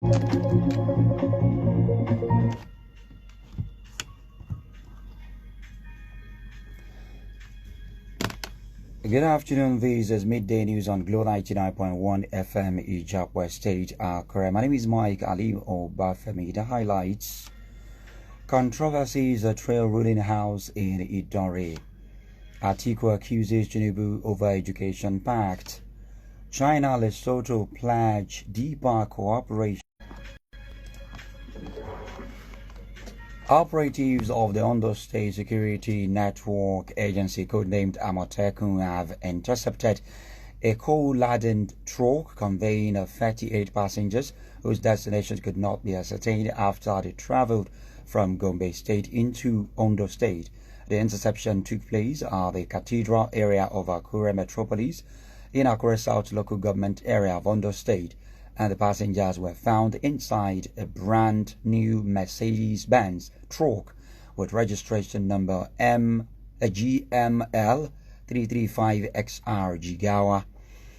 Good afternoon. This is Midday News on Glow 99.1 FM Ijapwa State, Accra. My name is Mike Ali Obafemi. The highlights: controversies at Trail Ruling House in Idore. Atiku accuses Tinubu over Education Pact. China Lesotho pledge deeper cooperation. Operatives of the Ondo State Security Network Agency, codenamed Amotekun, have intercepted a coal-laden truck conveying 38 passengers whose destinations could not be ascertained after they traveled from Gombe State into Ondo State. The interception took place at the Cathedral area of Akure Metropolis in Akure South local government area of Ondo State, and the passengers were found inside a brand new Mercedes-Benz truck with registration number GML 335XR Jigawa.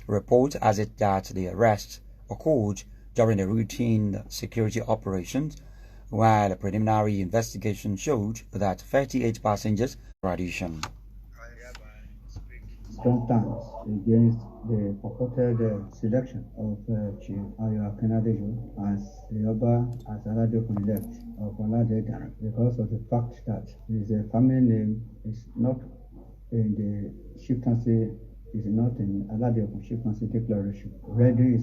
Report has it that the arrest occurred during a routine security operations, while a preliminary investigation showed that 38 passengers were addition. Strong stance against the purported selection of Chief Ayo Akenadejo as the Oba as Aladeokun-elect of Oladedan, because of the fact that his family name is not in the chieftaincy, is not in Aladeokun chieftaincy declaration.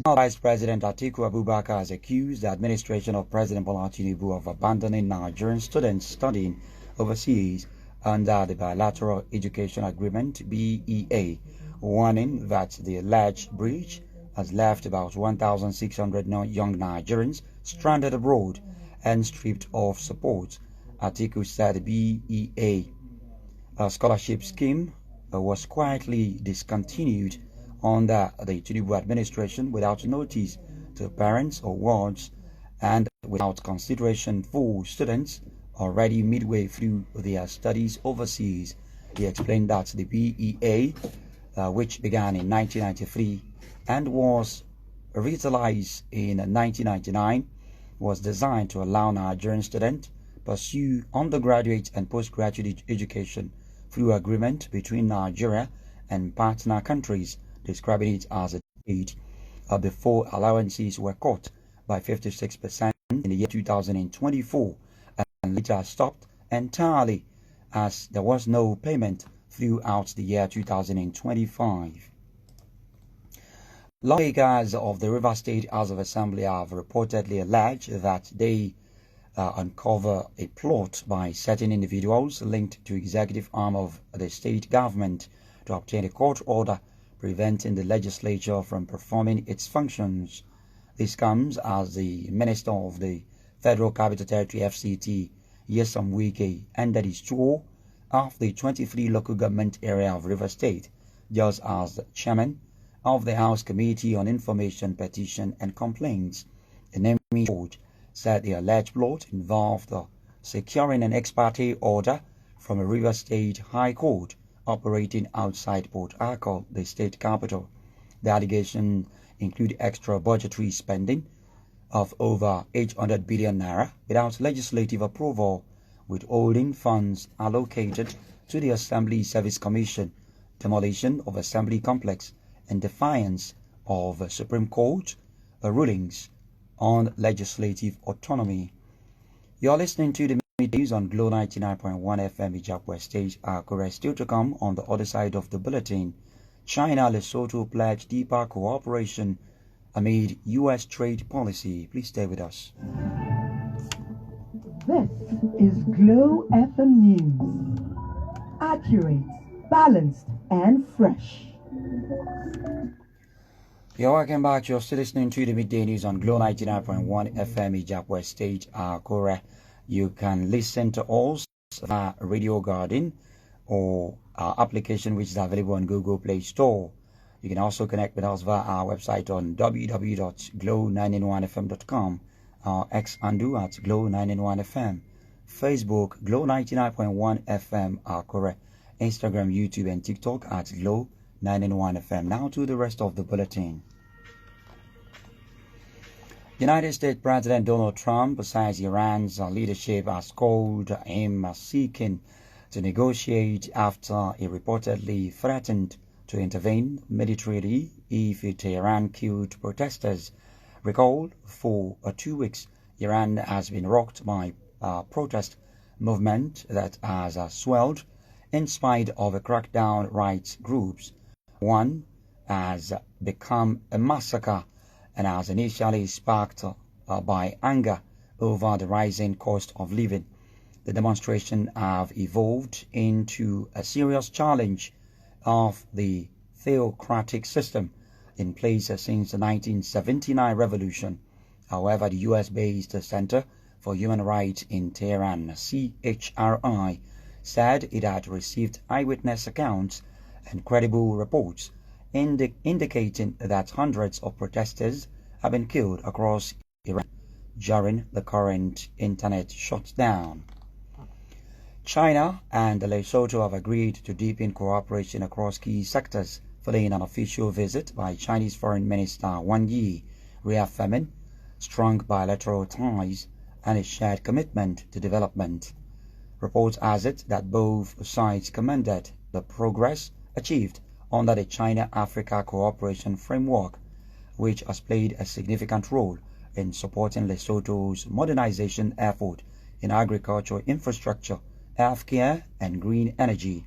Vice President Atiku Abubakar has accused the administration of President Bola Tinubu of abandoning Nigerian students studying overseas under the Bilateral Education Agreement (BEA), warning that the alleged breach has left about 1,600 young Nigerians stranded abroad and stripped of support. Atiku said the BEA scholarship scheme was quietly discontinued under the Tinubu administration without notice to parents or wards and without consideration for students already midway through their studies overseas. He explained that the BEA, which began in 1993 and was revitalized in 1999, was designed to allow Nigerian students pursue undergraduate and postgraduate education through agreement between Nigeria and partner countries, describing it as a state before allowances were cut by 56% in the year 2024 and later stopped entirely as there was no payment throughout the year 2025. Lawmakers of the Rivers State House of Assembly have reportedly alleged that they uncover a plot by certain individuals linked to executive arm of the state government to obtain a court order preventing the legislature from performing its functions. This comes as the Minister of the Federal Capital Territory (FCT), Nyesom Wike, ended his tour of the 23 local government area of Rivers State, just as the chairman of the House Committee on Information, Petition and Complaints, Enemi George, said the alleged plot involved securing an ex parte order from a Rivers State High Court operating outside Port Harcourt, the state capital. The allegation include extra budgetary spending of over 800 billion naira without legislative approval, withholding funds allocated to the Assembly Service Commission, demolition of Assembly Complex, and defiance of Supreme Court rulings on legislative autonomy. You're listening to the middays on Glow 99.1 FM Ijapwa State, Accra. Still to come on the other side of the bulletin: China Lesotho pledge deeper cooperation amid U.S. trade policy. Please stay with us. This is Glow FM News. Accurate, balanced, and fresh. You're welcome back. You're still listening to the midday news on Glow 99.1 FM Ijapwa State, Accra. You can listen to us via Radio Garden or our application, which is available on Google Play Store. You can also connect with us via our website on www.glow991fm.com, our X handle at Glow991fm, Facebook Glow 99.1 FM Accra, Instagram, YouTube, and TikTok at Glow991fm. Now to the rest of the bulletin. United States President Donald Trump says Iran's leadership has called him seeking to negotiate after he reportedly threatened to intervene militarily if Tehran killed protesters. Recall, for 2 weeks, Iran has been rocked by a protest movement that has swelled in spite of a crackdown rights groups. One has become a massacre and has initially sparked by anger over the rising cost of living. The demonstration have evolved into a serious challenge of the theocratic system in place since the 1979 revolution. However, the US-based Center for Human Rights in Tehran, CHRI, said it had received eyewitness accounts and credible reports indicating that hundreds of protesters have been killed across Iran during the current internet shutdown. China and Lesotho have agreed to deepen cooperation across key sectors following an official visit by Chinese Foreign Minister Wang Yi, reaffirming strong bilateral ties and a shared commitment to development. Reports has it that both sides commended the progress achieved under the China-Africa Cooperation Framework, which has played a significant role in supporting Lesotho's modernization effort in agricultural infrastructure, healthcare, and green energy.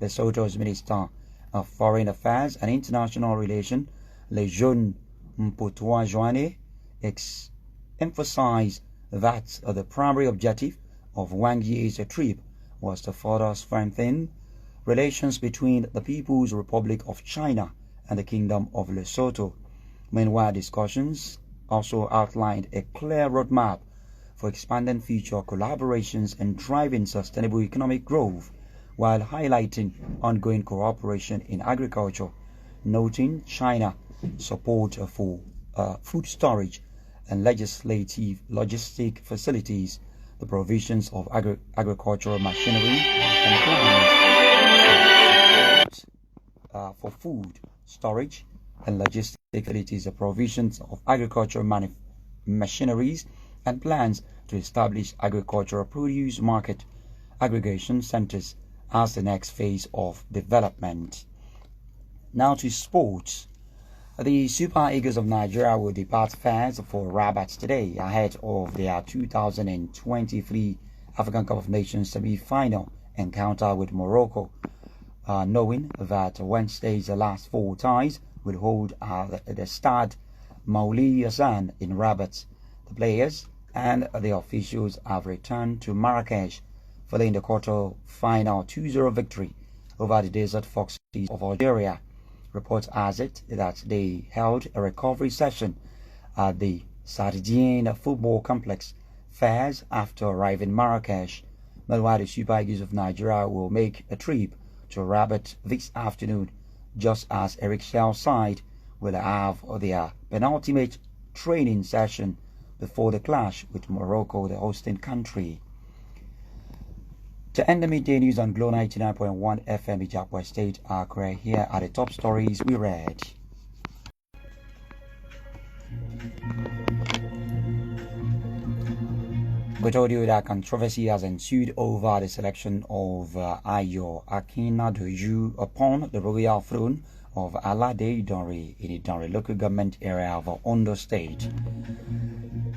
Lesotho's Minister of Foreign Affairs and International Relations, Lejeune Mpotwa-Joane, emphasized that the primary objective of Wang Yi's trip was to further strengthen relations between the People's Republic of China and the Kingdom of Lesotho. Meanwhile, discussions also outlined a clear roadmap for expanding future collaborations and driving sustainable economic growth, while highlighting ongoing cooperation in agriculture, noting China's support for food storage and logistic facilities, the provisions of agricultural machinery and plants for food storage and logistic facilities, the provisions of agricultural machineries and plans to establish agricultural produce market aggregation centers as the next phase of development. Now to sports. The Super Eagles of Nigeria will depart Fez for Rabat today ahead of their 2023 African Cup of Nations semi-final encounter with Morocco, knowing that Wednesday's last four ties will hold at the Stade Maouli Hassan in Rabat. The players and the officials have returned to Marrakesh following the quarter-final 2-0 victory over the Desert Foxes of Algeria. Reports has it that they held a recovery session at the Sardinian Football Complex, Fez, after arriving in Marrakesh. Meanwhile, the Super Eagles of Nigeria will make a trip to Rabat this afternoon, just as Eric Shell's side will have their penultimate training session before the clash with Morocco, the hosting country. To end the midday news on Glow 99.1 FM Ijapwa State, Accra, here are the top stories we read. We told you that controversy has ensued over the selection of Ayo Akinnadoju upon the royal throne of Alade Idore in the Idore local government area of Ondo State.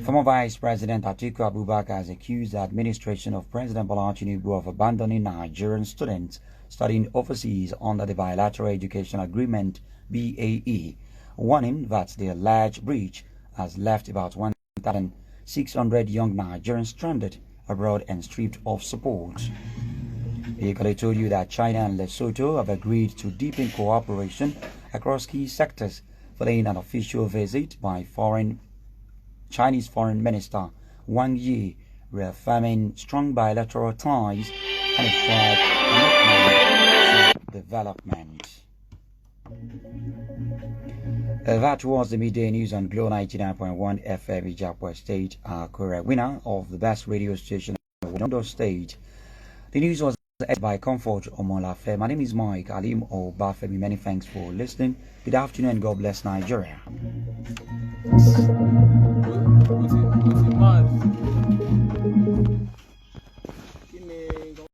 Former Vice President Atiku Abubakar has accused the administration of President Bola Tinubu of abandoning Nigerian students studying overseas under the Bilateral Education Agreement BAE, warning that the alleged breach has left about 1,600 young Nigerians stranded abroad and stripped of support. He equally told you that China and Lesotho have agreed to deepen cooperation across key sectors following an official visit by Chinese Foreign Minister Wang Yi, reaffirming strong bilateral ties and a shared commitment to development. That was the midday news on Glow 99.1 FM Ijapwa State, Accra, winner of the best radio station in Ondo State. The news was By Comfort Omolafe. My name is Mike Alim Obafemi. Many thanks for listening. Good afternoon and God bless Nigeria.